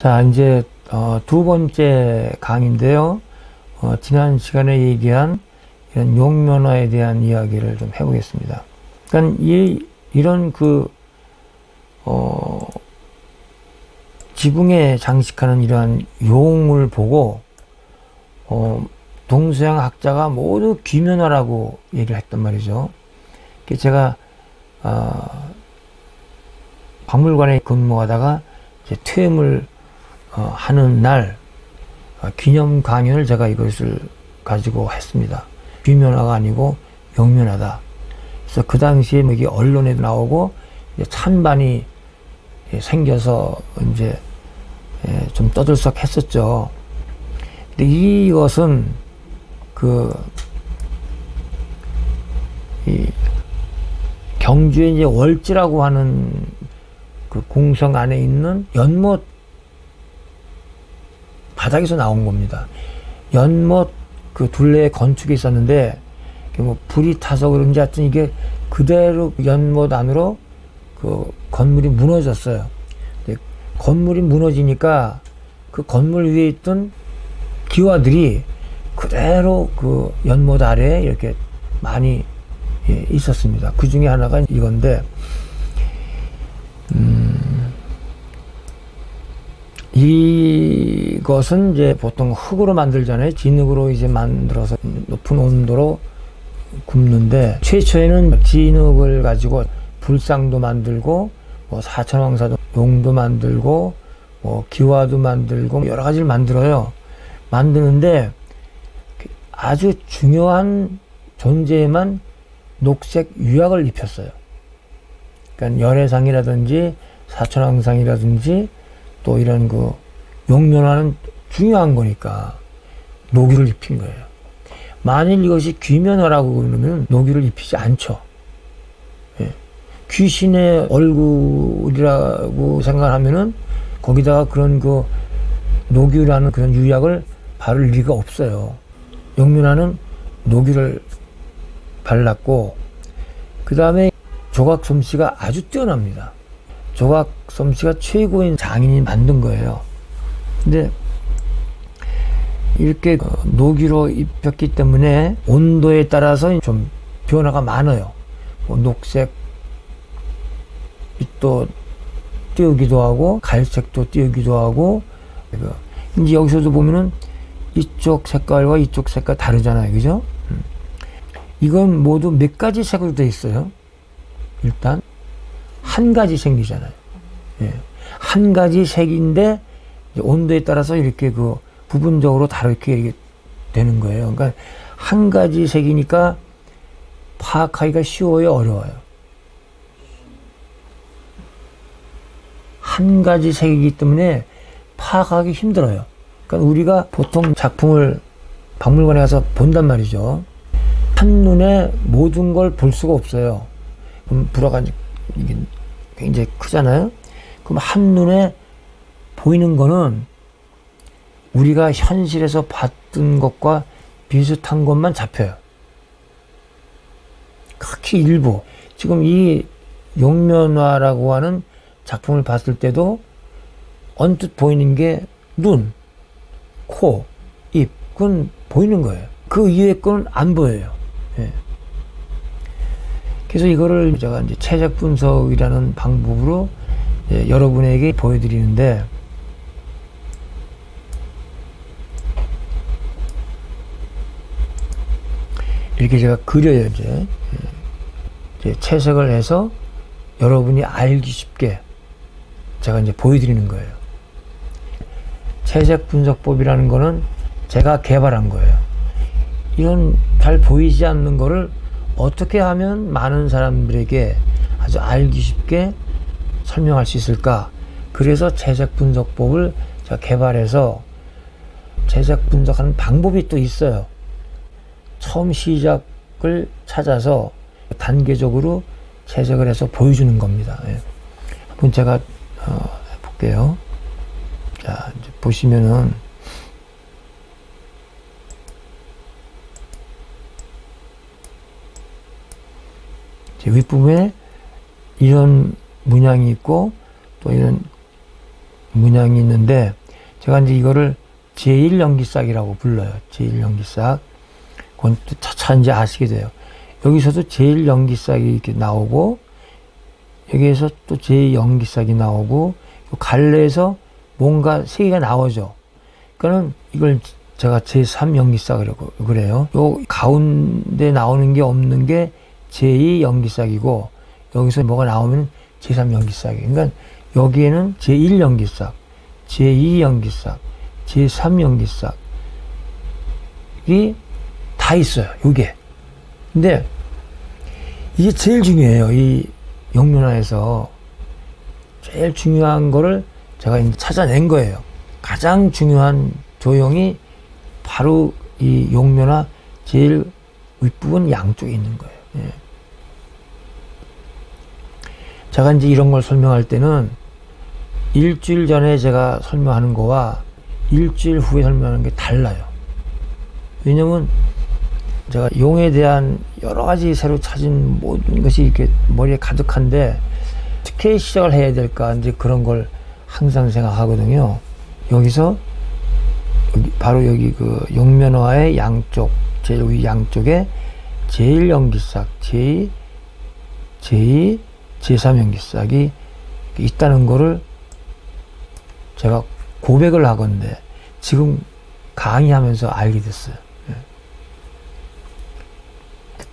자, 이제 두 번째 강의인데요. 지난 시간에 얘기한 이런 용면화에 대한 이야기를 좀 해보겠습니다. 그러니까 이런 지붕에 장식하는 이러한 용을 보고 동서양 학자가 모두 귀면화라고 얘기를 했단 말이죠. 제가 박물관에 근무하다가 이제 퇴임을 하는 날 기념 강연을 제가 이것을 가지고 했습니다. 귀면화가 아니고 용면화다. 그래서 그 당시에 이게 언론에도 나오고 이제 찬반이 생겨서 이제 좀 떠들썩했었죠. 근데 이것은 이 경주에 이제 월지라고 하는 그 공성 안에 있는 연못 바닥에서 나온 겁니다. 연못 그 둘레에 건축이 있었는데 뭐 불이 타서 그런지 하여튼 이게 그대로 연못 안으로 그 건물이 무너졌어요. 근데 건물이 무너지니까 그 건물 위에 있던 기와들이 그대로 그 연못 아래에 이렇게 많이 있었습니다. 그 중에 하나가 이건데, 이것은 이제 보통 흙으로 만들잖아요. 진흙으로 이제 만들어서 높은 온도로 굽는데, 최초에는 진흙을 가지고 불상도 만들고, 뭐 사천왕사도 용도 만들고, 뭐 기와도 만들고, 여러 가지를 만들어요. 만드는데 아주 중요한 존재에만 녹색 유약을 입혔어요. 그러니까 열애상이라든지 사천왕상이라든지 또 이런 그 용면화는 중요한 거니까 녹유를 입힌 거예요. 만일 이것이 귀면화라고 그러면 녹유를 입히지 않죠. 예. 귀신의 얼굴이라고 생각하면은 거기다가 그런 그 녹유라는 그런 유약을 바를 리가 없어요. 용면화는 녹유를 발랐고, 그 다음에 조각 솜씨가 아주 뛰어납니다. 조각 솜씨가 최고인 장인이 만든 거예요. 근데 이렇게 녹유로 입혔기 때문에 온도에 따라서 좀 변화가 많아요. 뭐 녹색 빛도 띄우기도 하고 갈색도 띄우기도 하고. 이제 여기서도 보면은 이쪽 색깔과 이쪽 색깔 다르잖아요. 그죠? 이건 모두 몇 가지 색으로 되어 있어요. 일단 한 가지 색이잖아요. 예. 한 가지 색인데 온도에 따라서 이렇게 그 부분적으로 다르게 이렇게 되는 거예요. 그러니까 한 가지 색이니까 파악하기가 쉬워요, 어려워요? 한 가지 색이기 때문에 파악하기 힘들어요. 그러니까 우리가 보통 작품을 박물관에 가서 본단 말이죠. 한눈에 모든 걸 볼 수가 없어요. 그럼 불화가 이게 굉장히 크잖아요. 그럼 한눈에 보이는 거는 우리가 현실에서 봤던 것과 비슷한 것만 잡혀요. 극히 일부. 지금 이 용면화라고 하는 작품을 봤을 때도 언뜻 보이는 게 눈, 코, 입, 그건 보이는 거예요. 그 이외의 건 안 보여요. 예. 그래서 이거를 제가 이제 채색 분석이라는 방법으로 여러분에게 보여드리는데, 이렇게 제가 그려요. 이제 채색을 해서 여러분이 알기 쉽게 제가 이제 보여드리는 거예요. 채색 분석법이라는 거는 제가 개발한 거예요. 이런 잘 보이지 않는 거를 어떻게 하면 많은 사람들에게 아주 알기 쉽게 설명할 수 있을까? 그래서 채색 분석법을 제가 개발해서 채색 분석하는 방법이 또 있어요. 처음 시작을 찾아서 단계적으로 채색을 해서 보여주는 겁니다. 예. 한번 제가 해볼게요. 자, 이제 보시면은 윗부분에 이런 문양이 있고 또 이런 문양이 있는데 제가 이제 이거를 제1연기싹이라고 불러요. 제1연기싹. 그건 또 차차 이제 아시게 돼요. 여기서도 제1연기싹이 이렇게 나오고 여기에서 또 제2연기싹이 나오고 갈래에서 뭔가 세 개가 나오죠. 그러니까는 이걸 제가 제3연기싹이라고 그래요. 요 가운데 나오는 게 없는 게 제2연기싹이고 여기서 뭐가 나오면 제3연기싹이. 그러니까 여기에는 제1연기싹, 제2연기싹, 제3연기싹이 다 있어요. 요게. 근데 이게 제일 중요해요. 이 용면화에서 제일 중요한 거를 제가 이제 찾아낸 거예요. 가장 중요한 조형이 바로 이 용면화 제일 윗부분 양쪽에 있는 거예요. 예. 제가 이제 이런 걸 설명할 때는 일주일 전에 제가 설명하는 거와 일주일 후에 설명하는 게 달라요. 왜냐면 제가 용에 대한 여러 가지 새로 찾은 모든 것이 이렇게 머리에 가득한데 어떻게 시작을 해야 될까 이제 그런 걸 항상 생각하거든요. 여기서 바로 여기 그 용면화의 양쪽 제일 위 양쪽에 제1연기싹, 제2, 제3연기싹이 있다는 거를 제가 고백을 하건데 지금 강의하면서 알게 됐어요.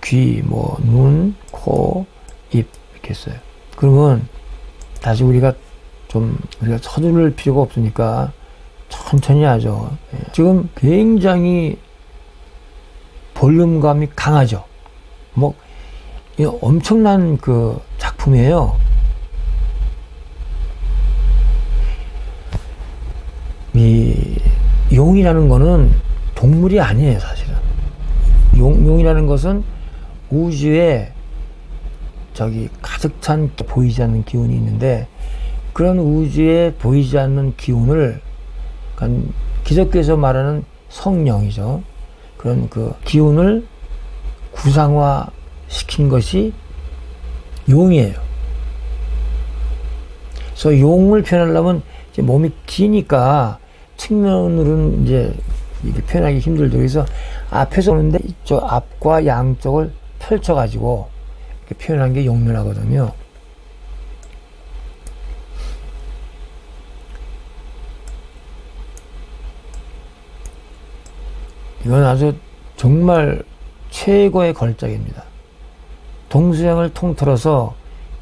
귀, 뭐, 눈, 코, 입, 이렇게 했어요. 그러면 다시 우리가 서두를 필요가 없으니까 천천히 하죠. 지금 굉장히 볼륨감이 강하죠. 뭐, 엄청난 그 작품이에요. 이 용이라는 거는 동물이 아니에요, 사실은. 용이라는 것은 우주에 가득 찬 보이지 않는 기운이 있는데 그런 우주에 보이지 않는 기운을 그러니까 기독교에서 말하는 성령이죠. 그런 그 기운을 구상화 시킨 것이 용이에요. 그래서 용을 표현하려면 이제 몸이 기니까 측면으로는 이제 이렇게 표현하기 힘들죠. 그래서 앞에서 오는데 이쪽 앞과 양쪽을 펼쳐가지고 이렇게 표현한 게 용면화거든요. 이건 아주 정말 최고의 걸작입니다. 동수양을 통틀어서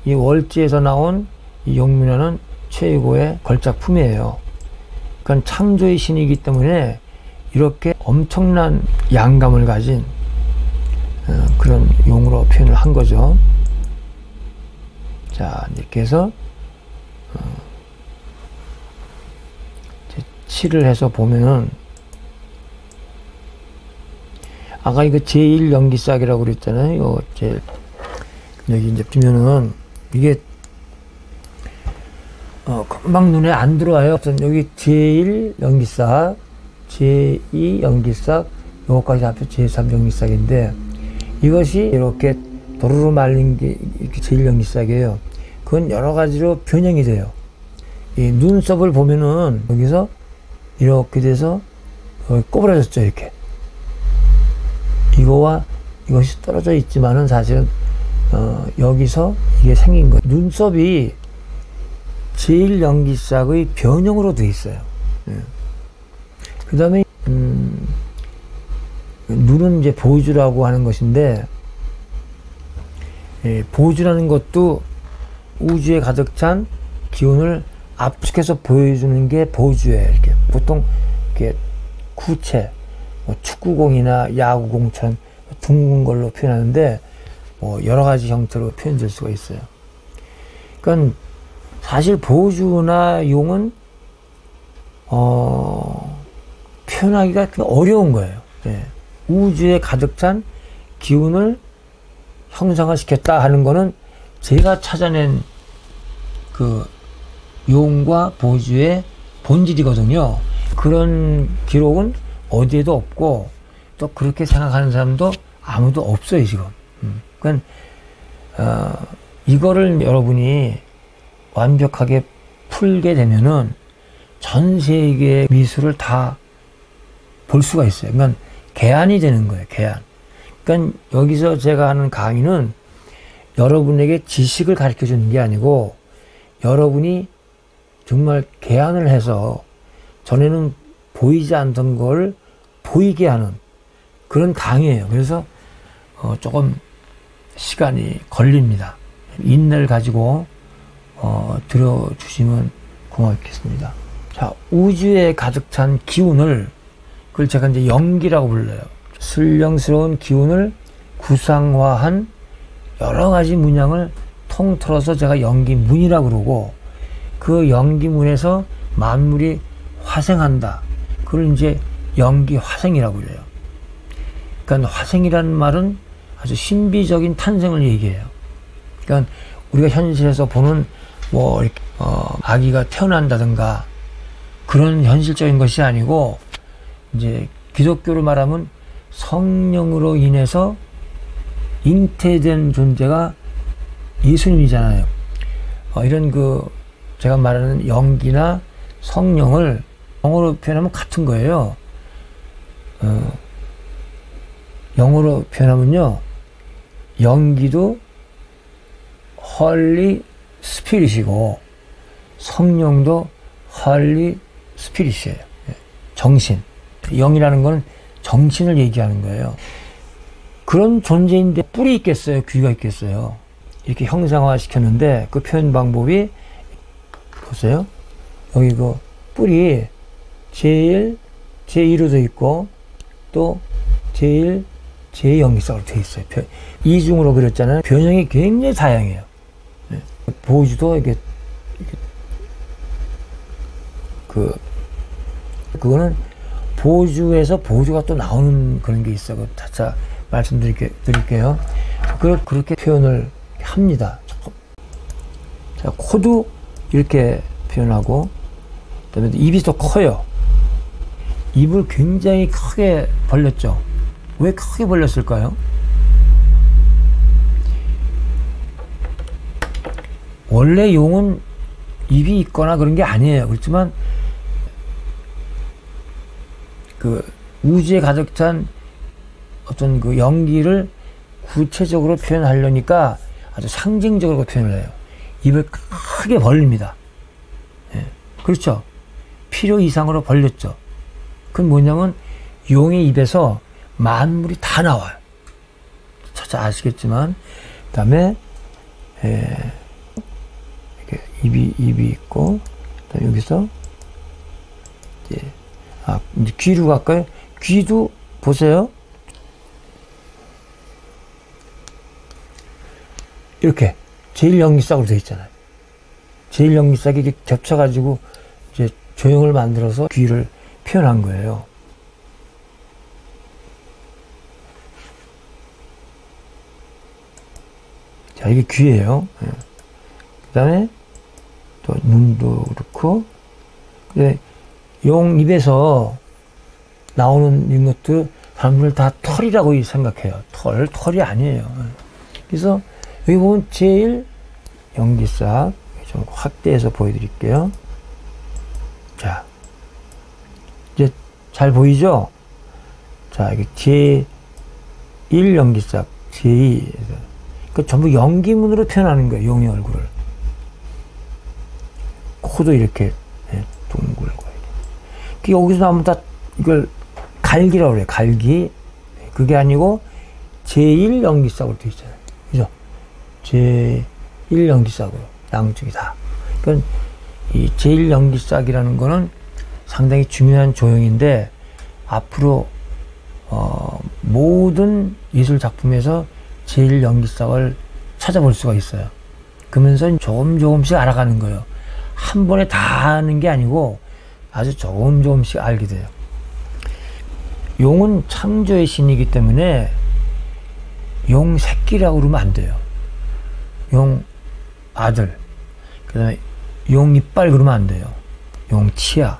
이 월지에서 나온 이 용면화는 최고의 걸작품이에요. 그러니까 창조의 신이기 때문에 이렇게 엄청난 양감을 가진 그런 용으로 표현을 한 거죠. 자, 이렇게 해서 칠을 해서 보면은 아까 이거 제1연기싹이라고 그랬잖아요. 이거 여기 이제 보면은 이게 금방 눈에 안 들어와요. 여기 제1연기싹, 제2연기싹, 요거까지 합쳐 제3연기싹인데 이것이 이렇게 도루루 말린 게 이렇게 제1연기싹이에요. 그건 여러 가지로 변형이 돼요. 이 눈썹을 보면은 여기서 이렇게 돼서 꼬부라졌죠. 이렇게. 이거와 이것이 떨어져 있지만은 사실은 여기서 이게 생긴 거예요. 눈썹이 제1연기싹의 변형으로 되어 있어요. 그 다음에 눈은 이제 보주라고 하는 것인데 보주라는 것도 우주에 가득 찬 기운을 압축해서 보여주는 게 보주예요. 이렇게 보통 이렇게 구체, 뭐 축구공이나 야구공처럼 둥근 걸로 표현하는데 뭐 여러 가지 형태로 표현될 수가 있어요. 그러니까 사실 보주나 용은 표현하기가 어려운 거예요. 예. 우주에 가득 찬 기운을 형상화시켰다 하는 거는 제가 찾아낸 그 용과 보주의 본질이거든요. 그런 기록은 어디에도 없고 또 그렇게 생각하는 사람도 아무도 없어요, 지금. 그러니까 이거를 여러분이 완벽하게 풀게 되면은 전 세계의 미술을 다 볼 수가 있어요. 그러니까 개안이 되는 거예요. 개안. 그러니까 여기서 제가 하는 강의는 여러분에게 지식을 가르쳐 주는 게 아니고 여러분이 정말 개안을 해서 전에는 보이지 않던 걸 보이게 하는 그런 강의예요. 그래서 조금 시간이 걸립니다. 인내를 가지고 들어주시면 고맙겠습니다. 자, 우주에 가득 찬 기운을, 그걸 제가 이제 연기라고 불러요. 슬령스러운 기운을 구상화한 여러 가지 문양을 통틀어서 제가 연기문이라고 그러고, 그 연기문에서 만물이 화생한다. 그걸 이제 연기화생이라고 그래요. 그러니까 화생이라는 말은 아주 신비적인 탄생을 얘기해요. 그러니까 우리가 현실에서 보는 뭐 이렇게 아기가 태어난다든가 그런 현실적인 것이 아니고, 이제 기독교로 말하면 성령으로 인해서 잉태된 존재가 예수님이잖아요. 이런 제가 말하는 영기나 성령을 영어로 표현하면 같은 거예요. 영어로 표현하면요, 연기도 헐리 스피릿이고 성령도 헐리 스피릿이에요. 정신. 영이라는 건 정신을 얘기하는 거예요. 그런 존재인데 뿔이 있겠어요? 귀가 있겠어요? 이렇게 형상화 시켰는데 그 표현 방법이, 보세요. 여기 그 뿔이 제1, 제2로 되어 있고 또 제1, 제2연기석으로 되어 있어요. 이중으로 그렸잖아요. 변형이 굉장히 다양해요. 보주도 이게 그거는 보주에서 보주가 또 나오는 그런 게 있어요. 차차 말씀드릴게요. 그렇게 표현을 합니다. 자, 코도 이렇게 표현하고, 그다음에 입이 더 커요. 입을 굉장히 크게 벌렸죠. 왜 크게 벌렸을까요? 원래 용은 입이 있거나 그런 게 아니에요. 그렇지만 그 우주에 가득 찬 어떤 그 연기를 구체적으로 표현하려니까 아주 상징적으로 표현을 해요. 입을 크게 벌립니다. 예. 그렇죠. 필요 이상으로 벌렸죠. 그건 뭐냐면 용의 입에서 만물이 다 나와요. 차차 아시겠지만, 그 다음에 이렇게 입이 있고, 그다음에 여기서 이제 귀로 갈까요? 귀도 보세요. 이렇게 제1연기싹으로 되어 있잖아요. 제1연기싹이 이렇게 겹쳐가지고 이제 조형을 만들어서 귀를 표현한 거예요. 자, 이게 귀예요. 그 다음에 또 눈도 그렇고, 용 입에서 나오는 이런 것들 사람들 다 털이라고 생각해요. 털이 아니에요. 그래서 여기 보면 제일 연기싹 좀 확대해서 보여드릴게요. 자, 이제 잘 보이죠? 자, 이게 제1 연기싹, 제2. 그 전부 연기문으로 표현하는 거예요. 용의 얼굴을. 코도 이렇게 둥글고. 여기서 나오면 다 이걸 갈기라고 그래요. 갈기. 그게 아니고 제1 연기싹으로 되어 있잖아요. 그죠? 제1 연기싹으로 양쪽이 다. 그러니까 이 제1 연기싹이라는 거는 상당히 중요한 조형인데, 앞으로 모든 예술 작품에서 제1 연기싹을 찾아볼 수가 있어요. 그러면서 조금씩 알아가는 거예요. 한 번에 다 아는 게 아니고 아주 조금씩 알게 돼요. 용은 창조의 신이기 때문에 용 새끼라고 그러면 안 돼요. 용 아들, 그 다음에 용 이빨 그러면 안 돼요. 용 치아.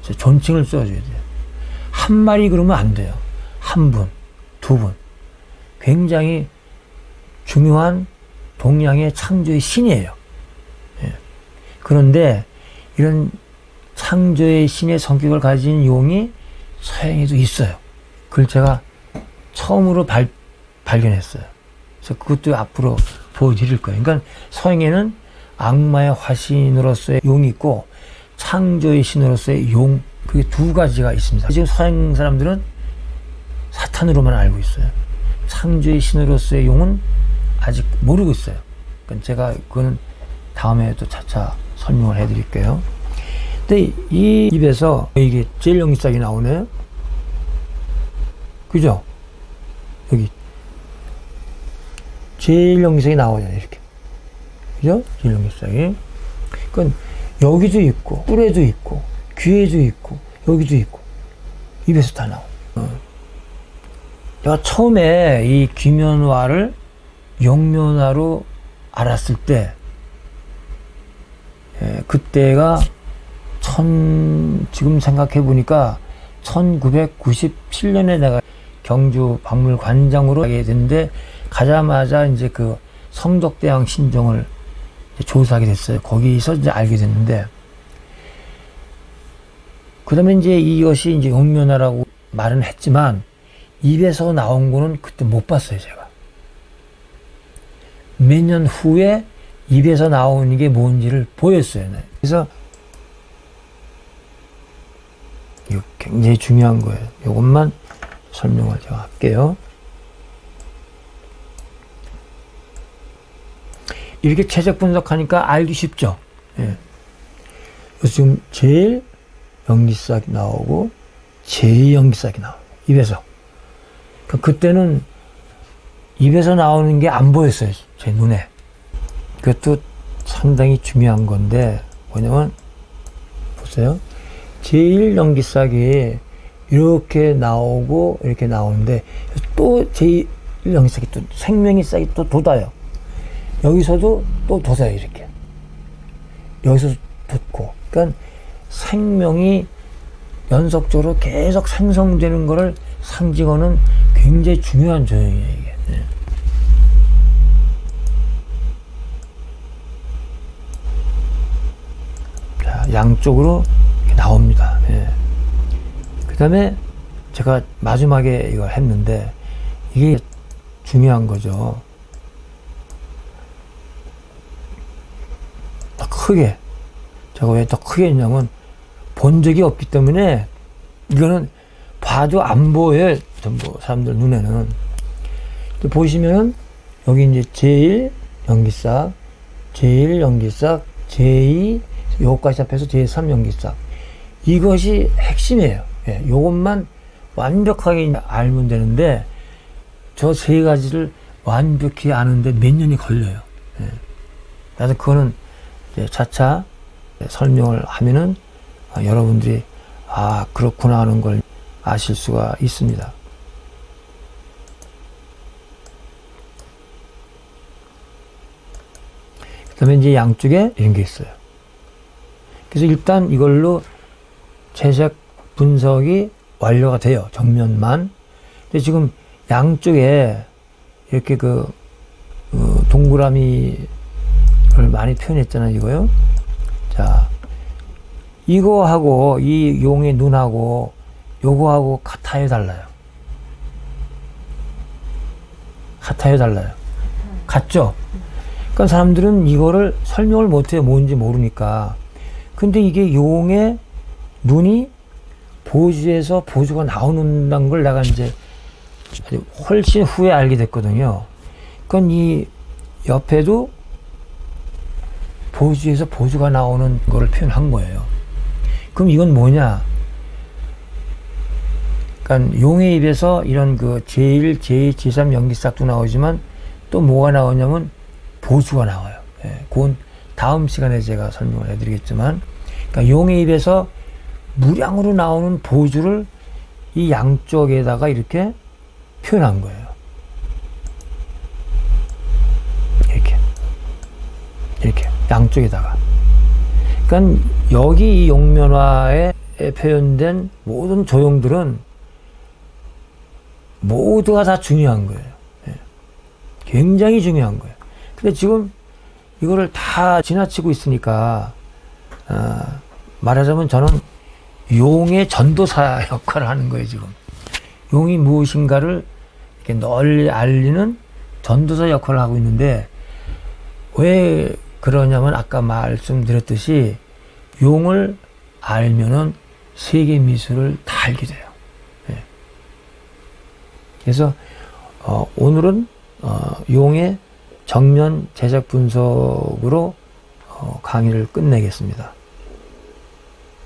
존칭을 써줘야 돼요. 한 마리 그러면 안 돼요. 한 분, 두 분. 굉장히 중요한 동양의 창조의 신이에요. 예. 그런데 이런 창조의 신의 성격을 가진 용이 서양에도 있어요. 그걸 제가 처음으로 발견했어요. 그래서 그것도 앞으로 보여드릴 거예요. 그러니까 서양에는 악마의 화신으로서의 용이 있고 창조의 신으로서의 용, 그게 두 가지가 있습니다. 지금 서양 사람들은 사탄으로만 알고 있어요. 창조의 신으로서의 용은 아직 모르고 있어요. 그러니까 제가 그거는 다음에 또 차차 설명을 해드릴게요. 근데 이 입에서 이게 제일 연기싹이 나오네요. 그죠? 여기 제일 연기싹이 나오잖아요. 이렇게. 그죠? 제일 연기싹이. 그러니까 여기도 있고 뿔에도 있고 귀에도 있고 여기도 있고 입에서 다 나와. 내가 처음에 이 귀면화를 영면화로 알았을 때 그때가 지금 생각해 보니까 1997년에 내가 경주 박물관장으로 가게 됐는데 가자마자 이제 그 성덕대왕 신정을 조사하게 됐어요. 거기서 이제 알게 됐는데 그 다음에 이제 이것이 이제 영면화라고 말은 했지만 입에서 나온 거는 그때 못 봤어요, 제가. 몇 년 후에 입에서 나오는 게 뭔지를 보였어요. 네. 그래서 이거 굉장히 중요한 거예요. 이것만 설명을 제가 할게요. 이렇게 채색 분석하니까 알기 쉽죠. 예. 그래서 지금 제일 연기싹이 나오고 제2 연기싹이 나와요. 입에서. 그때는 입에서 나오는 게 안 보였어요. 제 눈에. 그것도 상당히 중요한 건데 뭐냐면 보세요. 제1 연기싹이 이렇게 나오고 이렇게 나오는데 또 제1 연기싹이 또 생명의 싹이 또 돋아요. 여기서도 또 돋아요. 이렇게. 여기서 돋고. 그러니까 생명이 연속적으로 계속 생성되는 거를 상징하는 굉장히 중요한 조형이에요, 이게. 네. 자, 양쪽으로 나옵니다. 네. 그 다음에 제가 마지막에 이걸 했는데 이게 중요한 거죠. 더 크게. 제가 왜 더 크게 했냐면 본 적이 없기 때문에 이거는 봐도 안 보여요. 전부 사람들 눈에는. 보시면은 여기 이제 제1 연기싹, 제1 연기싹, 제2 요것까지 합해서 제3 연기싹. 이것이 핵심이에요. 예, 요것만 완벽하게 알면 되는데 저 세 가지를 완벽히 아는데 몇 년이 걸려요. 예. 그래서 그거는 이제 차차 설명을 하면은 여러분들이 그렇구나 하는 걸 아실 수가 있습니다. 그 다음에 이제 양쪽에 이런 게 있어요. 그래서 일단 이걸로 채색 분석이 완료가 돼요. 정면만. 근데 지금 양쪽에 이렇게 동그라미를 많이 표현했잖아요. 이거요. 자, 이거하고 이 용의 눈하고 요거하고 같아요, 달라요? 같아요, 달라요? 같죠? 그러니까 사람들은 이거를 설명을 못해요. 뭔지 모르니까. 근데 이게 용의 눈이 보주에서 보주가 나오는다는 걸 내가 이제 훨씬 후에 알게 됐거든요. 그건 이 옆에도 보주에서 보주가 나오는 거를 표현한 거예요. 그럼 이건 뭐냐? 그러니까 용의 입에서 이런 그 제1, 제2, 제3 연기싹도 나오지만 또 뭐가 나오냐면 보주가 나와요. 예, 그건 다음 시간에 제가 설명을 해드리겠지만, 그러니까 용의 입에서 무량으로 나오는 보주를 이 양쪽에다가 이렇게 표현한 거예요. 이렇게 양쪽에다가. 그러니까 여기 이 용면화에 표현된 모든 조형들은 모두가 다 중요한 거예요. 예. 굉장히 중요한 거예요. 근데 지금 이거를 다 지나치고 있으니까 말하자면 저는 용의 전도사 역할을 하는 거예요, 지금. 용이 무엇인가를 이렇게 널리 알리는 전도사 역할을 하고 있는데, 왜 그러냐면 아까 말씀드렸듯이 용을 알면은 세계 미술을 다 알게 돼요. 예. 그래서 오늘은 용의 정면 제작 분석으로 강의를 끝내겠습니다.